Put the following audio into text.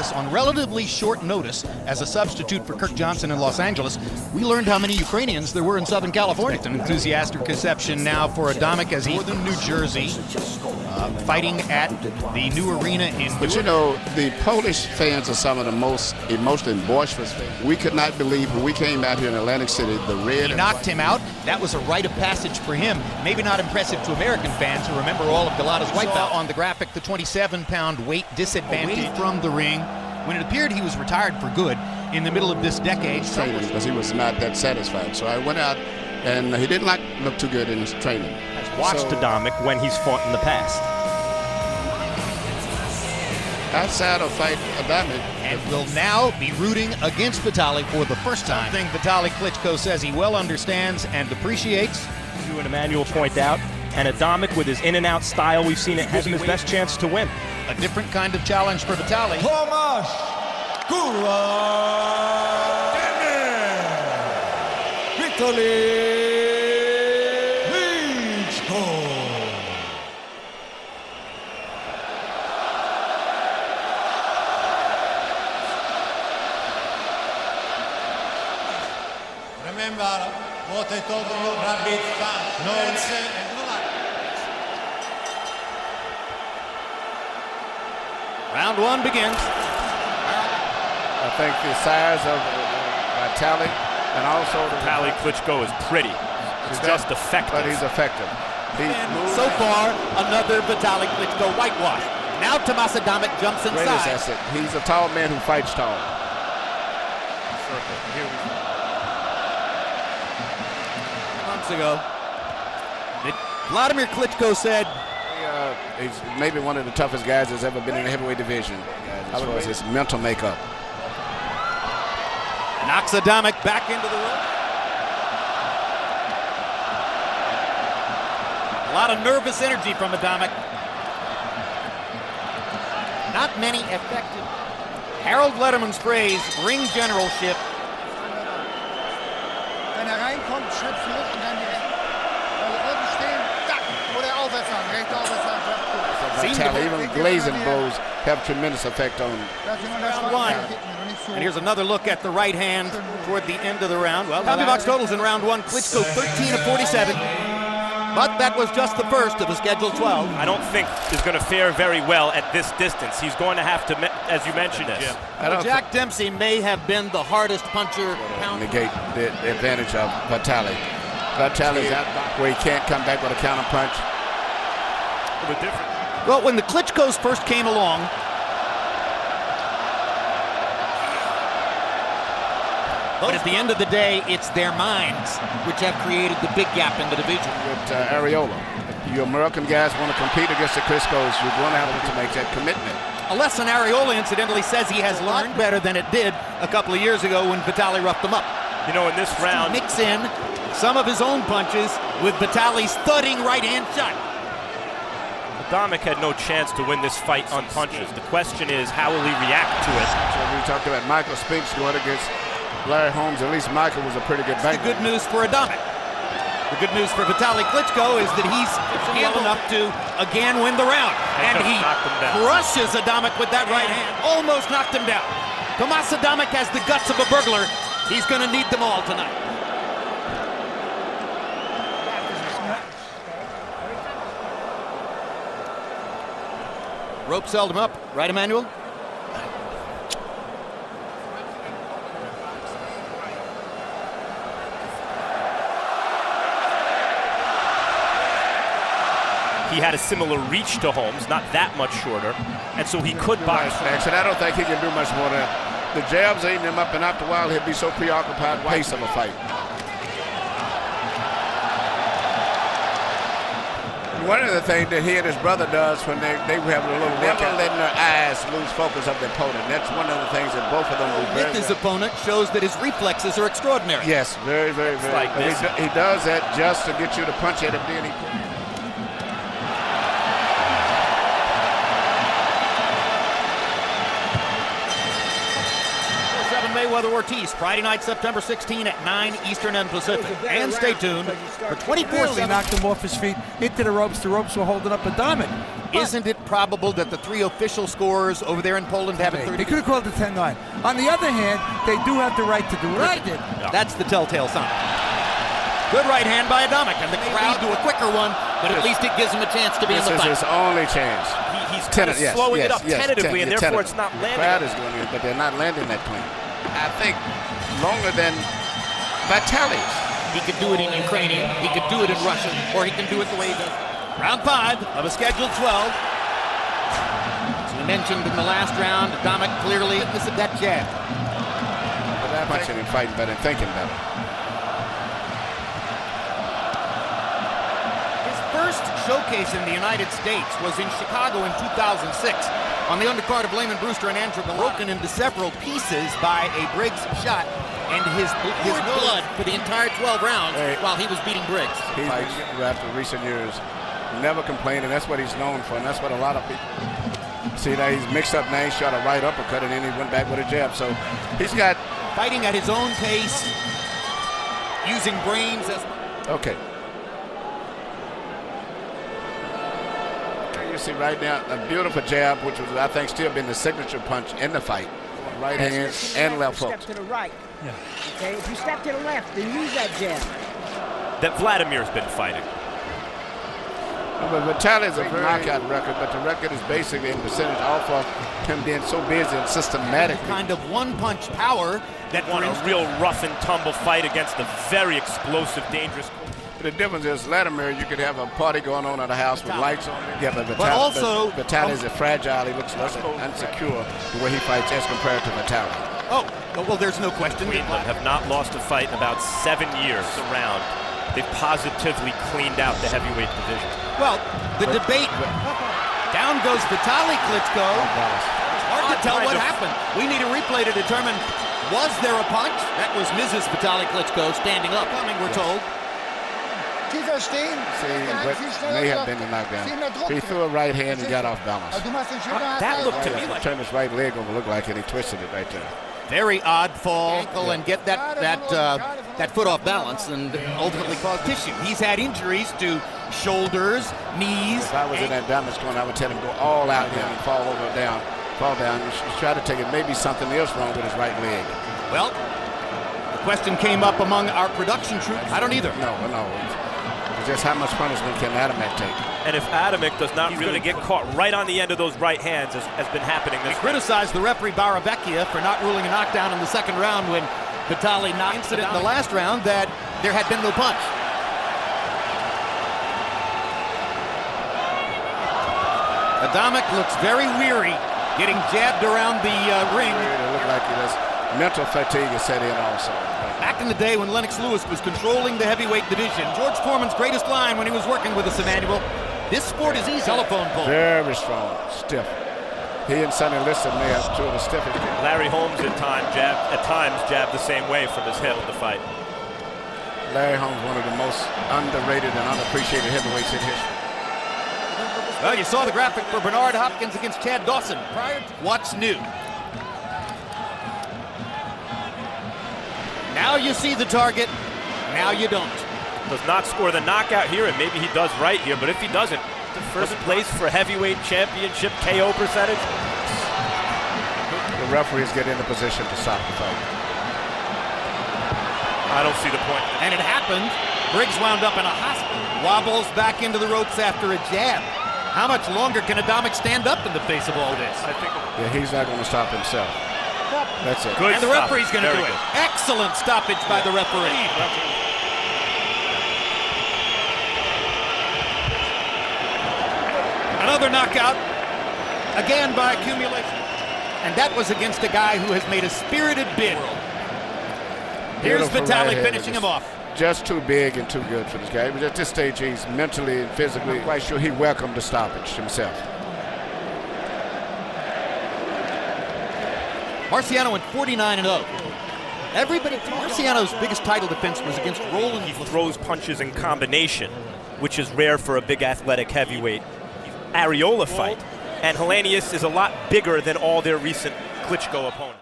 Louis on relatively short notice as a substitute for Kirk Johnson in Los Angeles. We learned how many Ukrainians there were in Southern California. An enthusiastic reception now for Adamek as he's in New Jersey, fighting at the new arena in But you know, the Polish fans are some of the most emotional and boisterous fans. We could not believe when we came out here in Atlantic City, the red. He knocked him out. That was a rite of passage for him. Maybe not impressive to American fans who remember all of Galata's white belt. On the graphic, the 27-pound weight disadvantage from the ring when it appeared he was retired for good in the middle of this decade. Training because he was not that satisfied. So I went out, and he didn't look too good in his training. Has watched Adamek when he's fought in the past. Outside of fight Adamek, and will now be rooting against Vitali for the first time. Something Vitali Klitschko says he well understands and appreciates. You and Emmanuel point out, and Adamek with his in-and-out style, we've seen it, has him his best chance to win. A different kind of challenge for Vitali. Tomasz, Vitali. Remember what I told you, rabbit fans. No, Round one begins. I think the size of Vitali and also Vitali Klitschko is pretty. It's just effective. But he's effective. So far, another Vitali Klitschko whitewash. Now Tomasz Adamek jumps inside. Greatest asset. He's a tall man who fights tall. Months ago, Vladimir Klitschko said, he's maybe one of the toughest guys that's ever been in the heavyweight division as far as his mental makeup. Knocks Adamek back into the ring. A lot of nervous energy from Adamek. Not many effective. Harold Letterman's phrase, ring generalship. Wenn reinkommt, Schritt zurück und dann direkt. Unten stehen, zack, oder aufwärts an, rechts aufwärts an. Vitali, even glazing blows have tremendous effect on him. Round one. And here's another look at the right hand toward the end of the round. Well, combi box totals in round one, Klitschko 13 of 47. But that was just the first of a scheduled 12. I don't think is going to fare very well at this distance. He's going to have to, as you mentioned, Well, Jack Dempsey may have been the hardest puncher. Negate the advantage of Vitali. Vitali's out where he can't come back with a counter punch. Well, when the Klitschkos first came along, but at the end of the day, it's their minds which have created the big gap in the division. With Areola, you American guys want to compete against the Klitschkos, you're going to have to make that commitment. A lesson Areola, incidentally, says he has learned better than it did a couple of years ago when Vitali roughed him up. You know, in this round, mix in some of his own punches with Vitali's thudding right-hand shot. Adamek had no chance to win this fight on punches. The question is, how will he react to it? So we talked about Michael Spinks going against Larry Holmes. At least Michael was a pretty good banker. The good news for Adamek. The good news for Vitali Klitschko is that he's well enough to again win the round. And he crushes Adamek with that right hand. Almost knocked him down. Tomasz Adamek has the guts of a burglar. He's going to need them all tonight. Ropes held him up. Right, Emmanuel? He had a similar reach to Holmes, not that much shorter, and so he could box. And I don't think he can do much more than that. The jabs eating him up, and after a while he'll be so preoccupied with the pace of a fight. One of the things that he and his brother does when they have a little never letting their eyes lose focus of the opponent. That's one of the things that both of them do very well. With his opponent shows that his reflexes are extraordinary. Yes, very, very, very. Like this. He does that just to get you to punch at him. Then he Mayweather-Ortiz, Friday night, September 16 at 9 Eastern and Pacific. And stay tuned for 24/7. Knocked him off his feet into the ropes. The ropes were holding up Adamek. Isn't it probable that the 3 official scorers over there in Poland have it 30? They could have called it 10-9. On the other hand, they do have the right to do what I did. That's the telltale sign. Good right hand by Adamek, and the crowd do a quicker one, but at least it gives him a chance to be in the fight. This is his only chance. He's slowing it up tentatively, and therefore it's not landing. The crowd is doing it, but they're not landing that clean. I think longer than Vitali. He could do it in Ukrainian, he could do it in Russian, or he can do it the way he does. Round 5 of a scheduled 12. As we mentioned in the last round, Adamek clearly missed that jab. But I'm punching and fighting better and thinking better. His first showcase in the United States was in Chicago in 2006 on the undercard of Lehman Brewster and Andrew broken into several pieces by a Briggs shot, and his blood for the entire 12 rounds while he was beating Briggs. He's been getting wrapped in recent years. Never complaining. That's what he's known for, and that's what a lot of people see. Now he's mixed up now. He shot a right uppercut, and then he went back with a jab. So he's got fighting at his own pace, using brains as okay. You see right now a beautiful jab, which was I think still been the signature punch in the fight. Right hand and left hook. Step to the right. Yeah. Okay, if you step to the left, then use that jab. That Vladimir's been fighting. But Vitali's a knockout record, but the record is basically in percentage off of him being so busy and systematic. Kind of one-punch power that won a real rough and tumble fight against a very explosive, dangerous. The difference is Vladimir, you could have a party going on at a house with lights on it. Yeah, but Vitali is fragile. He looks less unsecure the way he fights as compared to Vitali. Oh, well, there's no question. Queensland have not lost a fight in about 7 years around. They've positively cleaned out the heavyweight division. Well, the debate, down goes Vitali Klitschko. It's hard to tell what happened. We need a replay to determine, was there a punch? That was Mrs. Vitali Klitschko standing up, we're told. See, but may have been the knockdown. He threw a right hand and got off balance. That looked to me like... Turned his right leg over, looked like it, and he twisted it right there. Very odd fall, and get that foot off balance and ultimately cause tissue. He's had injuries to shoulders, knees. If I was in that damage corner, I would tell him go all out there and fall down. He's trying to take it. Maybe something else wrong with his right leg. Well, the question came up among our production troops. I don't either. No. Just how much punishment can Adamek take? And if Adamek does not really get caught right on the end of those right hands, as has been happening this round. Criticized the referee Baravecchia for not ruling a knockdown in the second round when Vitali knocked incident in the last round that there had been no punch. Adamek looks very weary, getting jabbed around the ring. It looked like he has mental fatigue is set in also. Back in the day when Lennox Lewis was controlling the heavyweight division, George Foreman's greatest line when he was working with us, Emmanuel, this sport is easy. Telephone pole. Very strong, stiff. He and Sonny Liston may have two of the stiffest. Larry Holmes at times jabbed the same way from his hip in the fight. Larry Holmes, one of the most underrated and unappreciated heavyweights in history. Well, you saw the graphic for Bernard Hopkins against Chad Dawson. Prior to what's new? Now you see the target, now you don't. Does not score the knockout here, and maybe he does right here, but if he doesn't, the first place for heavyweight championship KO percentage. The referees get in the position to stop the fight. I don't see the point. And it happened. Briggs wound up in a hospital. Wobbles back into the ropes after a jab. How much longer can Adamek stand up in the face of all this? I think. Yeah, he's not going to stop himself. That's it. Good and the referee's going to do it. Excellent stoppage by the referee. Another knockout, again by accumulation. And that was against a guy who has made a spirited bid. Here's Vitali finishing him off. Just too big and too good for this guy. But at this stage, he's mentally and physically quite sure he welcomed the stoppage himself. Marciano went 49-0. Everybody, Marciano's biggest title defense was against Roland. He throws punches in combination, which is rare for a big athletic heavyweight. Areola fight. And Helenius is a lot bigger than all their recent Klitschko opponents.